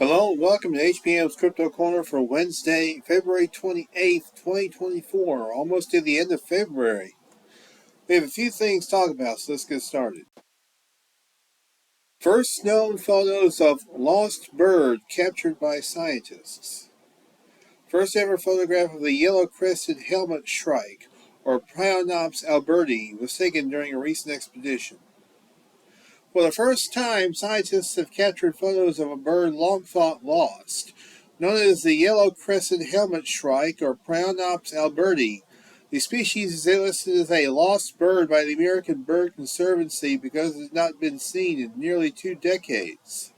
Hello and welcome to HBM's Crypto-Corner for Wednesday, February 28th, 2024. Almost to the end of February. We have a few things to talk about, so let's get started. First known photos of lost bird captured by scientists. First ever photograph of the yellow-crested helmet shrike, or Prionops alberti, was taken during a recent expedition. For the first time, scientists have captured photos of a bird long thought lost. Known as the yellow-crested helmet shrike, or Prionops alberti, the species is listed as a lost bird by the American Bird Conservancy because it has not been seen in nearly 2 decades.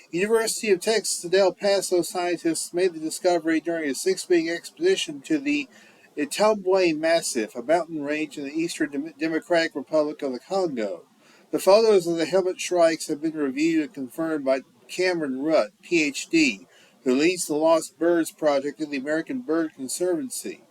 University of Texas at El Paso scientists made the discovery during a 6-week expedition to the Itombwe Massif, a mountain range in the Eastern Democratic Republic of the Congo. The photos of the helmet shrikes have been reviewed and confirmed by Cameron Rutt, Ph.D., who leads the Lost Birds Project in the American Bird Conservancy.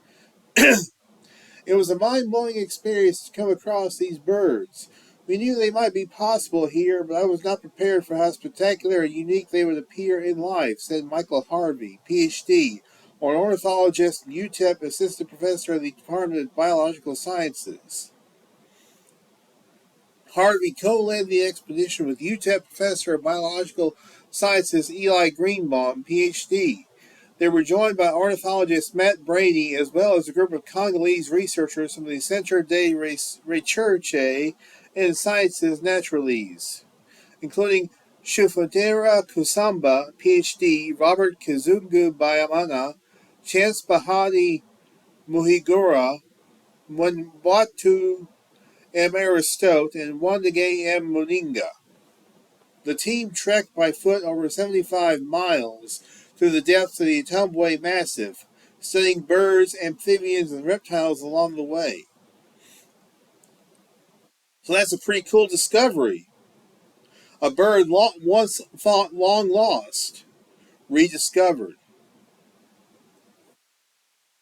It was a mind-blowing experience to come across these birds. We knew they might be possible here, but I was not prepared for how spectacular and unique they would appear in life, said Michael Harvey, Ph.D., or an ornithologist and UTEP assistant professor of the Department of Biological Sciences. Harvey co-led the expedition with UTEP professor of biological sciences Eli Greenbaum, Ph.D. They were joined by ornithologist Matt Brady, as well as a group of Congolese researchers from the Centre de Recherche en Sciences Naturelles, including Shufodera Kusamba, Ph.D., Robert Kizungu Bayamana, Chance Bahati Muhigura, Mwatu M. Aristote, and Wandage M. Muninga. The team trekked by foot over 75 miles through the depths of the Itombwe Massif, studying birds, amphibians, and reptiles along the way. So that's a pretty cool discovery. A bird once thought long lost, rediscovered.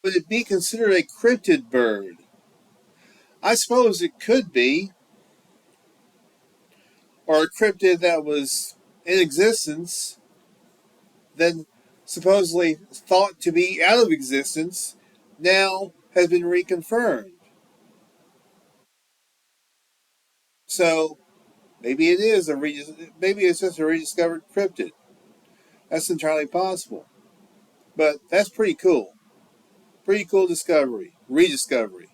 Would it be considered a cryptid bird? I suppose it could be. Or a cryptid that was in existence, then supposedly thought to be out of existence, now has been reconfirmed. So maybe it is maybe it's just a rediscovered cryptid. That's entirely possible. But that's pretty cool. Pretty cool discovery. Rediscovery.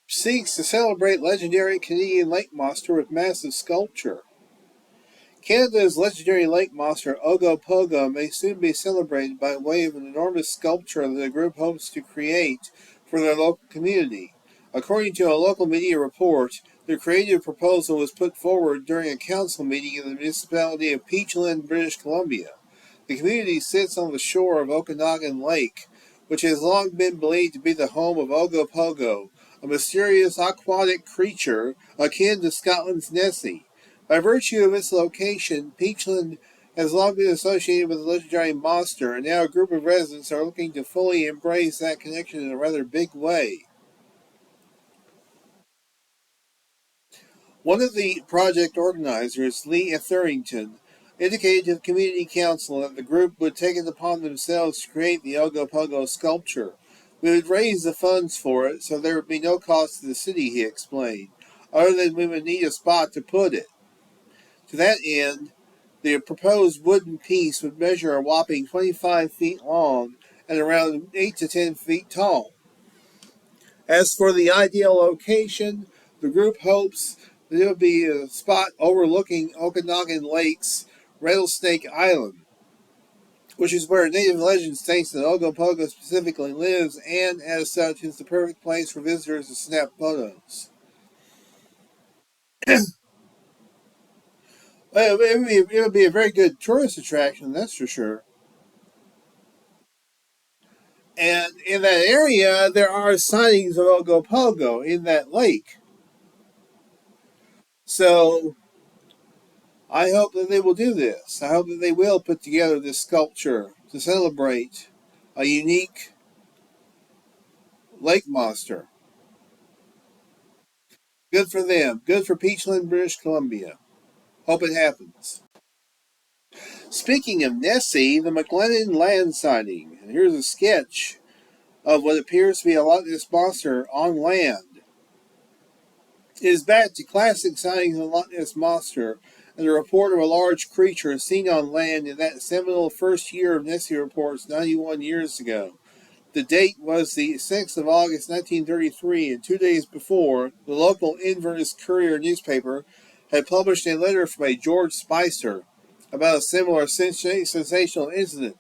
Seeks to celebrate legendary Canadian lake monster with massive sculpture. Canada's legendary lake monster Ogopogo may soon be celebrated by way of an enormous sculpture that the group hopes to create for their local community. According to a local media report, the creative proposal was put forward during a council meeting in the municipality of Peachland, British Columbia. The community sits on the shore of Okanagan Lake, which has long been believed to be the home of Ogopogo, a mysterious aquatic creature akin to Scotland's Nessie. By virtue of its location, Peachland has long been associated with the legendary monster, and now a group of residents are looking to fully embrace that connection in a rather big way. One of the project organizers, Lee Etherington, indicated to the community council that the group would take it upon themselves to create the Ogopogo sculpture. We would raise the funds for it, so there would be no cost to the city, he explained, other than we would need a spot to put it. To that end, the proposed wooden piece would measure a whopping 25 feet long and around 8 to 10 feet tall. As for the ideal location, the group hopes that it would be a spot overlooking Okanagan Lake's Rattlesnake Island, which is where native legend states that Ogopogo specifically lives, and as such is the perfect place for visitors to snap photos. Well, it would be a very good tourist attraction, that's for sure. And in that area, there are sightings of Ogopogo in that lake. So I hope that they will do this. I hope that they will put together this sculpture to celebrate a unique lake monster. Good for them. Good for Peachland, British Columbia. Hope it happens. Speaking of Nessie, the McLennan land sighting. And here's a sketch of what appears to be a Loch Ness monster on land. It is back to classic sightings of the Loch Ness monster and the report of a large creature seen on land in that seminal first year of Nessie reports 91 years ago. The date was the 6th of August 1933, and 2 days before, the local Inverness Courier newspaper had published a letter from a George Spicer about a similar sensational incident.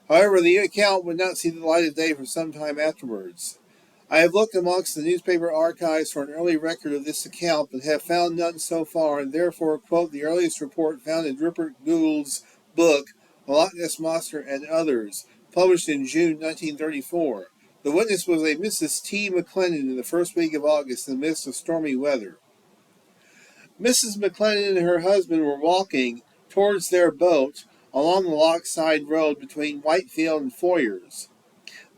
However, the account would not see the light of day for some time afterwards. I have looked amongst the newspaper archives for an early record of this account, but have found none so far, and therefore quote the earliest report found in Rupert Gould's book, The Loch Ness Monster and Others, published in June 1934. The witness was a Mrs. T. McLennan in the first week of August in the midst of stormy weather. Mrs. McLennan and her husband were walking towards their boat along the lochside road between Whitefield and Foyers.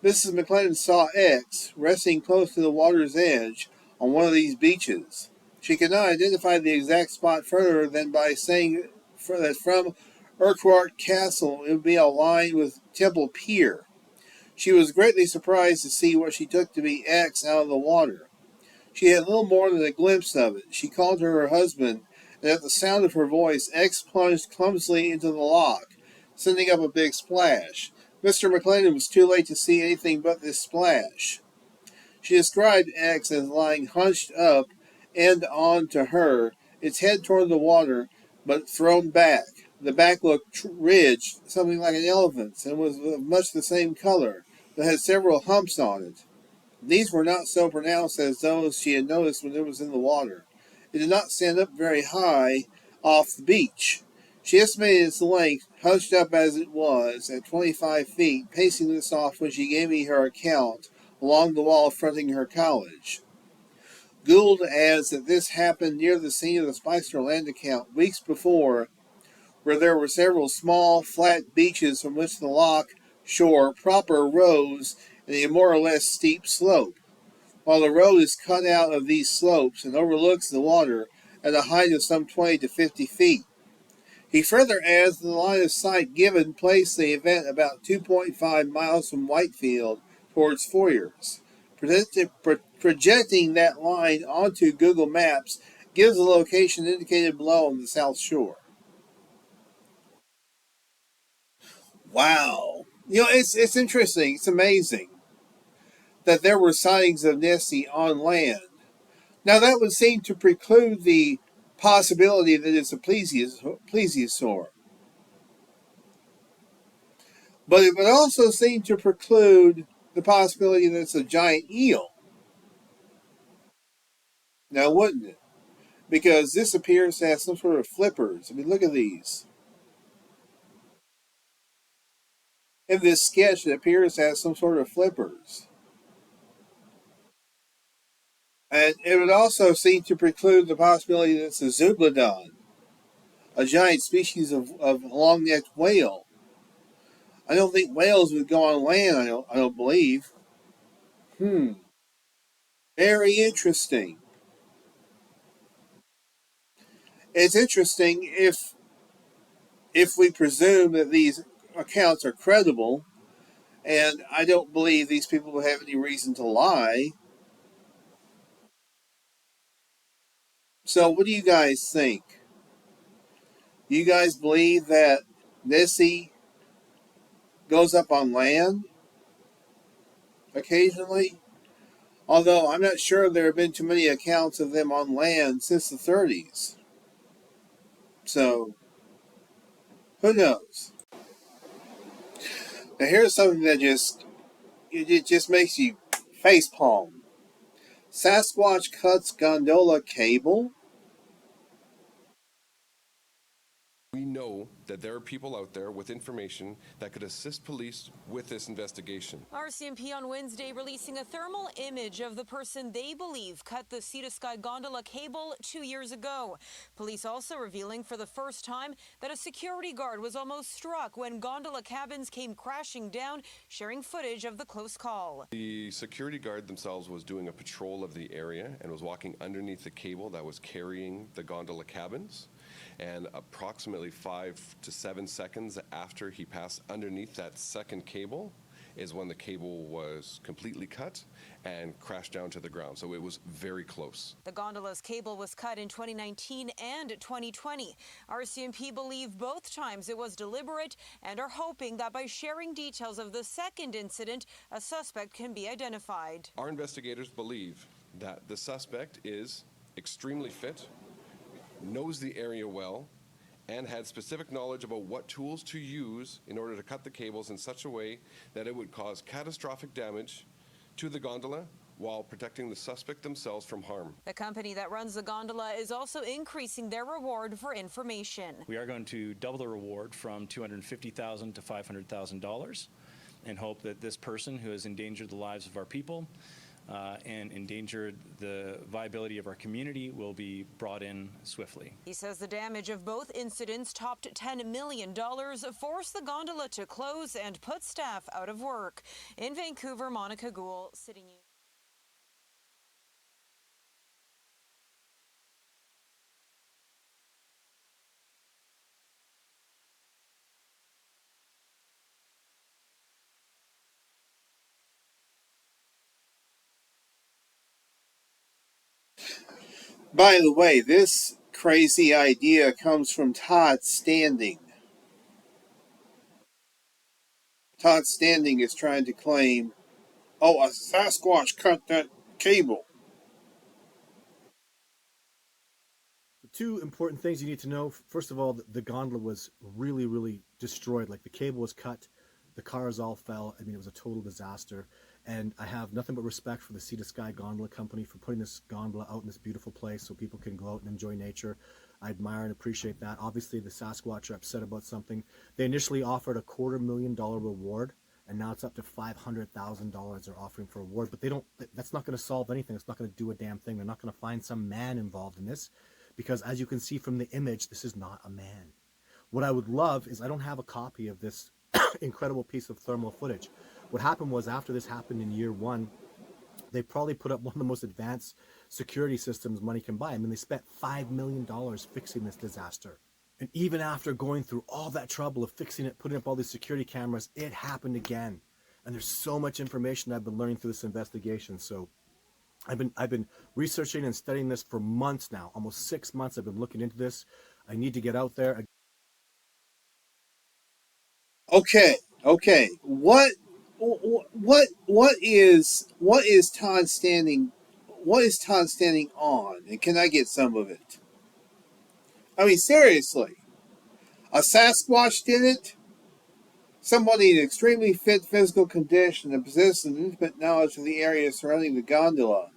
Mrs. McLennan saw X resting close to the water's edge on one of these beaches. She could not identify the exact spot further than by saying that from Urquhart Castle it would be aligned with Temple Pier. She was greatly surprised to see what she took to be X out of the water. She had little more than a glimpse of it. She called to her husband, and at the sound of her voice, X plunged clumsily into the loch, sending up a big splash. Mr. McLennan was too late to see anything but this splash. She described X as lying hunched up end on to her, its head toward the water, but thrown back. The back looked ridged, something like an elephant's, and was of much the same color, but had several humps on it. These were not so pronounced as those she had noticed when it was in the water. It did not stand up very high off the beach. She estimated its length, hunched up as it was, at 25 feet, pacing this off when she gave me her account along the wall fronting her college. Gould adds that this happened near the scene of the Spicer land account weeks before, where there were several small, flat beaches from which the loch shore proper rose in a more or less steep slope, while the road is cut out of these slopes and overlooks the water at a height of some 20 to 50 feet. He further adds that the line of sight given placed the event about 2.5 miles from Whitefield towards Foyers. Projecting that line onto Google Maps gives the location indicated below on the south shore. Wow. It's interesting. It's amazing that there were sightings of Nessie on land. Now, that would seem to preclude the possibility that it's a plesiosaur. But it would also seem to preclude the possibility that it's a giant eel. Now, wouldn't it? Because this appears to have some sort of flippers. I mean, look at these. In this sketch, it appears to have some sort of flippers. And it would also seem to preclude the possibility that it's a zeuglodon, a giant species of long-necked whale. I don't think whales would go on land, I don't believe. Very interesting. It's interesting if we presume that these accounts are credible, and I don't believe these people would have any reason to lie. So what do you guys think? Do you guys believe that Nessie goes up on land occasionally? Although I'm not sure there have been too many accounts of them on land since the 30s. So, who knows? Now here's something that it just makes you facepalm. Sasquatch cuts gondola cable? We know that there are people out there with information that could assist police with this investigation. RCMP on Wednesday releasing a thermal image of the person they believe cut the Sea to Sky gondola cable 2 years ago. Police also revealing for the first time that a security guard was almost struck when gondola cabins came crashing down, sharing footage of the close call. The security guard themselves was doing a patrol of the area and was walking underneath the cable that was carrying the gondola cabins. And approximately 5 to 7 seconds after he passed underneath that second cable is when the cable was completely cut and crashed down to the ground. So it was very close. The gondola's cable was cut in 2019 and 2020. RCMP believe both times it was deliberate and are hoping that by sharing details of the second incident, a suspect can be identified. Our investigators believe that the suspect is extremely fit, knows the area well, and had specific knowledge about what tools to use in order to cut the cables in such a way that it would cause catastrophic damage to the gondola while protecting the suspect themselves from harm. The company that runs the gondola is also increasing their reward for information. We are going to double the reward from $250,000 to $500,000 and hope that this person who has endangered the lives of our people and endangered the viability of our community will be brought in swiftly. He says the damage of both incidents topped $10 million, forced the gondola to close and put staff out of work. In Vancouver, Monica Gould, City News. By the way, this crazy idea comes from Todd Standing. Todd Standing is trying to claim, oh, a Sasquatch cut that cable. Two important things you need to know. First of all, the gondola was really, really destroyed. Like the cable was cut, the cars all fell. I mean, it was a total disaster. And I have nothing but respect for the Sea to Sky Gondola Company for putting this gondola out in this beautiful place so people can go out and enjoy nature. I admire and appreciate that. Obviously, the Sasquatch are upset about something. They initially offered a $250,000 reward, and now it's up to $500,000 they're offering for a reward. But they don't. That's not going to solve anything. It's not going to do a damn thing. They're not going to find some man involved in this, because as you can see from the image, this is not a man. What I would love is, I don't have a copy of this incredible piece of thermal footage. What happened was, after this happened in year one, they probably put up one of the most advanced security systems money can buy. I mean, they spent $5 million fixing this disaster. And even after going through all that trouble of fixing it, putting up all these security cameras, it happened again. And there's so much information I've been learning through this investigation. So I've been researching and studying this for months now, almost 6 months. I've been looking into this. I need to get out there. Okay. What is Todd Standing? What is Todd standing on? And can I get some of it? I mean, seriously, a Sasquatch did it. Somebody in extremely fit physical condition and possessed an intimate knowledge of the area surrounding the gondola.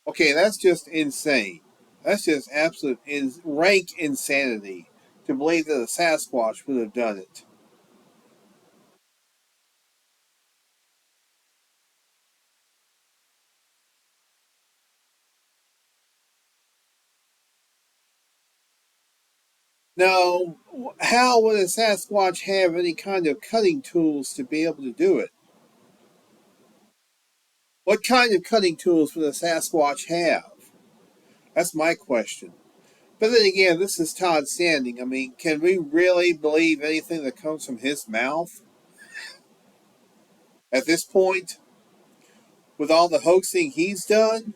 Okay, that's just insane. That's just absolute rank insanity to believe that a Sasquatch would have done it. Now, how would a Sasquatch have any kind of cutting tools to be able to do it? What kind of cutting tools would a Sasquatch have? That's my question. But then again, this is Todd Standing. I mean, can we really believe anything that comes from his mouth? At this point, with all the hoaxing he's done?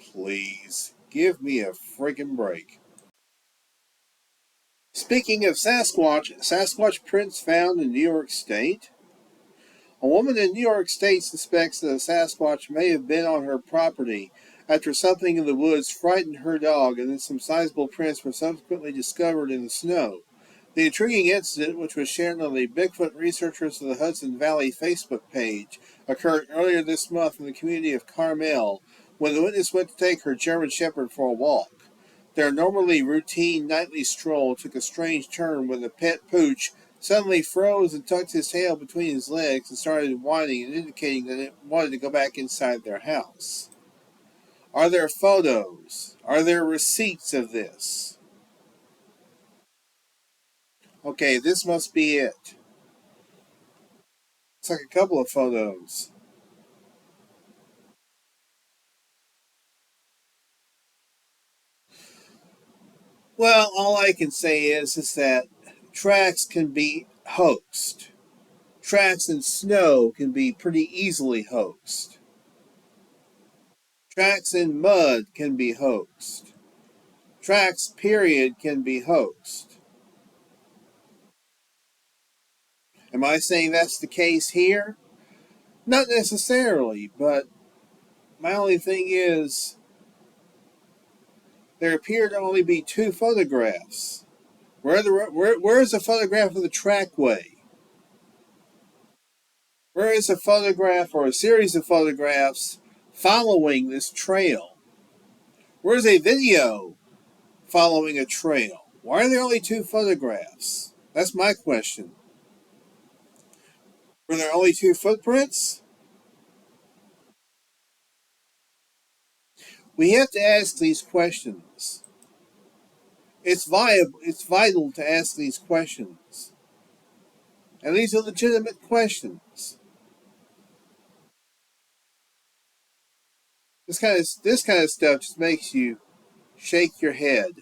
Please, give me a friggin' break. Speaking of Sasquatch prints found in New York State? A woman in New York State suspects that a Sasquatch may have been on her property after something in the woods frightened her dog, and then some sizable prints were subsequently discovered in the snow. The intriguing incident, which was shared on the Bigfoot Researchers of the Hudson Valley Facebook page, occurred earlier this month in the community of Carmel, when the witness went to take her German Shepherd for a walk. Their normally routine nightly stroll took a strange turn when the pet pooch suddenly froze and tucked his tail between his legs and started whining and indicating that it wanted to go back inside their house. Are there photos? Are there receipts of this? Okay, this must be it. It's like a couple of photos. Well, all I can say is that tracks can be hoaxed. Tracks in snow can be pretty easily hoaxed. Tracks in mud can be hoaxed. Tracks, period, can be hoaxed. Am I saying that's the case here? Not necessarily, but my only thing is there appear to only be two photographs. Where is a photograph of the trackway? Where is a photograph or a series of photographs following this trail? Where's a video following a trail? Why are there only two photographs? That's my question. Were there only two footprints? We have to ask these questions. It's vital to ask these questions. And these are legitimate questions. This kind of stuff just makes you shake your head.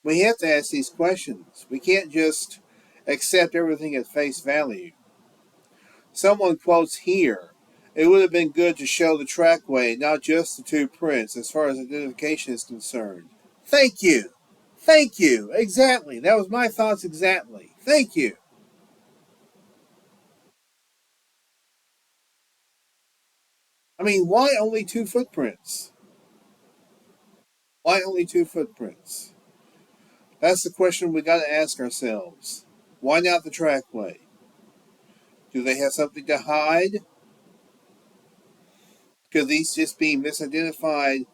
We have to ask these questions. We can't just accept everything at face value. Someone quotes here, it would have been good to show the trackway, not just the two prints, as far as identification is concerned. Thank you. Thank you. Exactly. That was my thoughts exactly. Thank you. I mean, why only two footprints? Why only two footprints? That's the question we got to ask ourselves. Why not the trackway? Do they have something to hide? Could these just be misidentified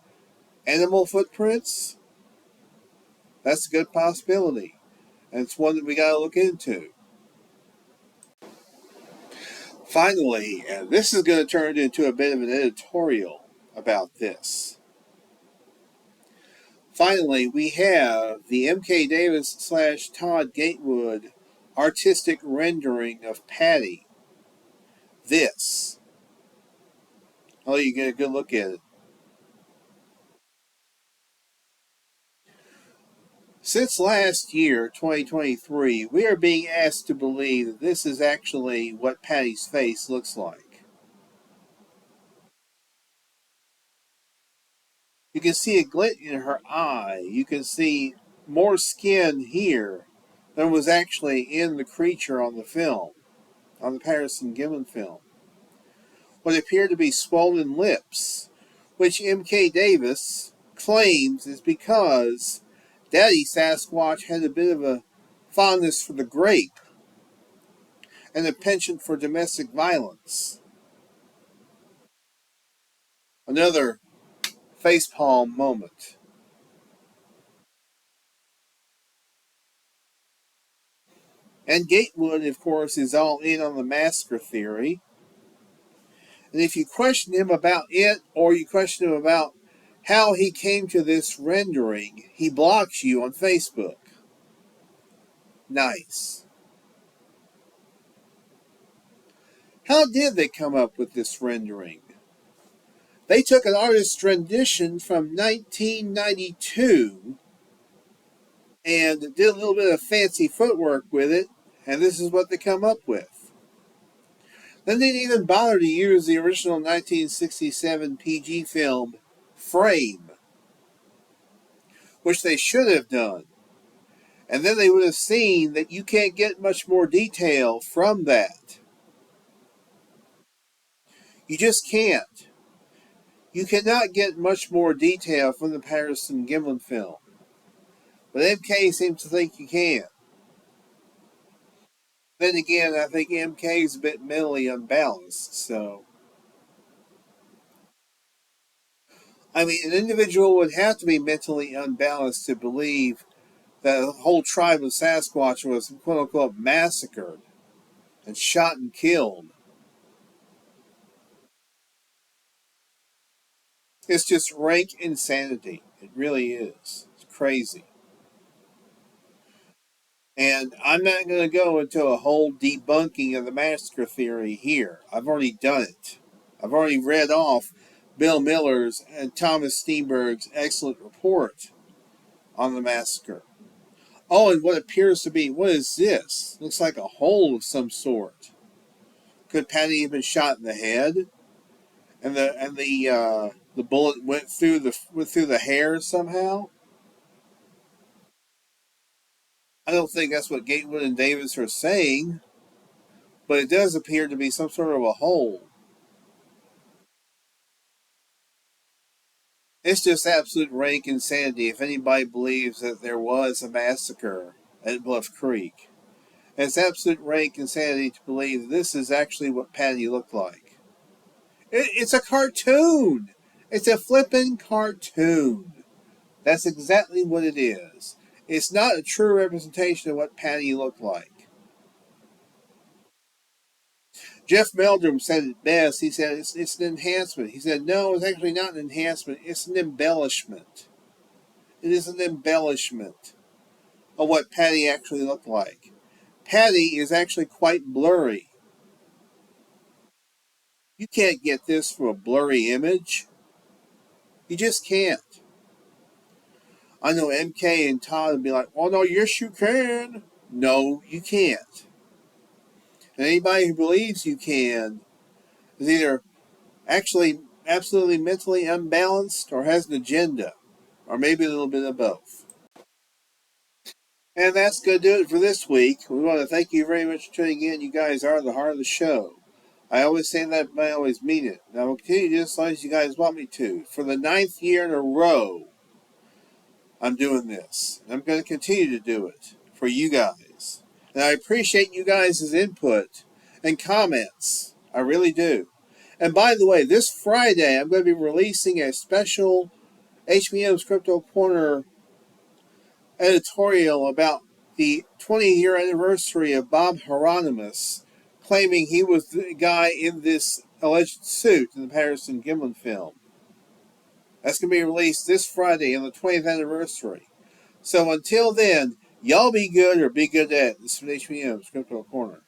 animal footprints? That's a good possibility. And it's one that we got to look into. Finally, and this is going to turn into a bit of an editorial about this. Finally, we have the M.K. Davis / Todd Gatewood artistic rendering of Patty. This. I'll let you get a good look at it. Since last year, 2023, we are being asked to believe that this is actually what Patty's face looks like. You can see a glint in her eye. You can see more skin here than was actually in the creature on the film, on the Patterson Gimlin film. What appear to be swollen lips, which M.K. Davis claims is because Daddy Sasquatch had a bit of a fondness for the grape and a penchant for domestic violence. Another facepalm moment. And Gatewood, of course, is all in on the massacre theory. And if you question him about it, or you question him about how he came to this rendering, he blocks you on Facebook. Nice. How did they come up with this rendering? They took an artist's rendition from 1992 and did a little bit of fancy footwork with it, and this is what they come up with. Then they didn't even bother to use the original 1967 PG film Frame, which they should have done. And then they would have seen that you can't get much more detail from that. You just can't. You cannot get much more detail from the Patterson Gimlin film. But MK seems to think you can. Then again, I think MK is a bit mentally unbalanced, so. I mean, an individual would have to be mentally unbalanced to believe that a whole tribe of Sasquatch was quote unquote massacred and shot and killed. It's just rank insanity. It really is. It's crazy. And I'm not going to go into a whole debunking of the massacre theory here. I've already done it. I've already read off Bill Miller's and Thomas Steenberg's excellent report on the massacre. Oh, and what appears to be, what is this? Looks like a hole of some sort. Could Patty have been shot in the head? And the bullet went through the hair somehow? I don't think that's what Gatewood and Davis are saying, but it does appear to be some sort of a hole. It's just absolute rank insanity if anybody believes that there was a massacre at Bluff Creek. And it's absolute rank insanity to believe that this is actually what Patty looked like. It's a cartoon! It's a flippin' cartoon. That's exactly what it is. It's not a true representation of what Patty looked like. Jeff Meldrum said it best. He said it's an enhancement. He said, no, it's actually not an enhancement. It's an embellishment. It is an embellishment of what Patty actually looked like. Patty is actually quite blurry. You can't get this from a blurry image. You just can't. I know MK and Todd would be like, oh no, yes you can. No, you can't. And anybody who believes you can is either actually absolutely mentally unbalanced or has an agenda, or maybe a little bit of both. And that's going to do it for this week. We want to thank you very much for tuning in. You guys are the heart of the show. I always say that, but I always mean it. And I will continue to do as long as you guys want me to. For the 9th year in a row, I'm doing this. And I'm going to continue to do it for you guys. And I appreciate you guys' input and comments. I really do. And by the way, this Friday, I'm going to be releasing a special HBM's Crypto Corner editorial about the 20-year anniversary of Bob Hieronymus, claiming he was the guy in this alleged suit in the Patterson Gimlin film. That's going to be released this Friday on the 20th anniversary. So until then, y'all be good or be good at. This is HBM's Crypto Corner.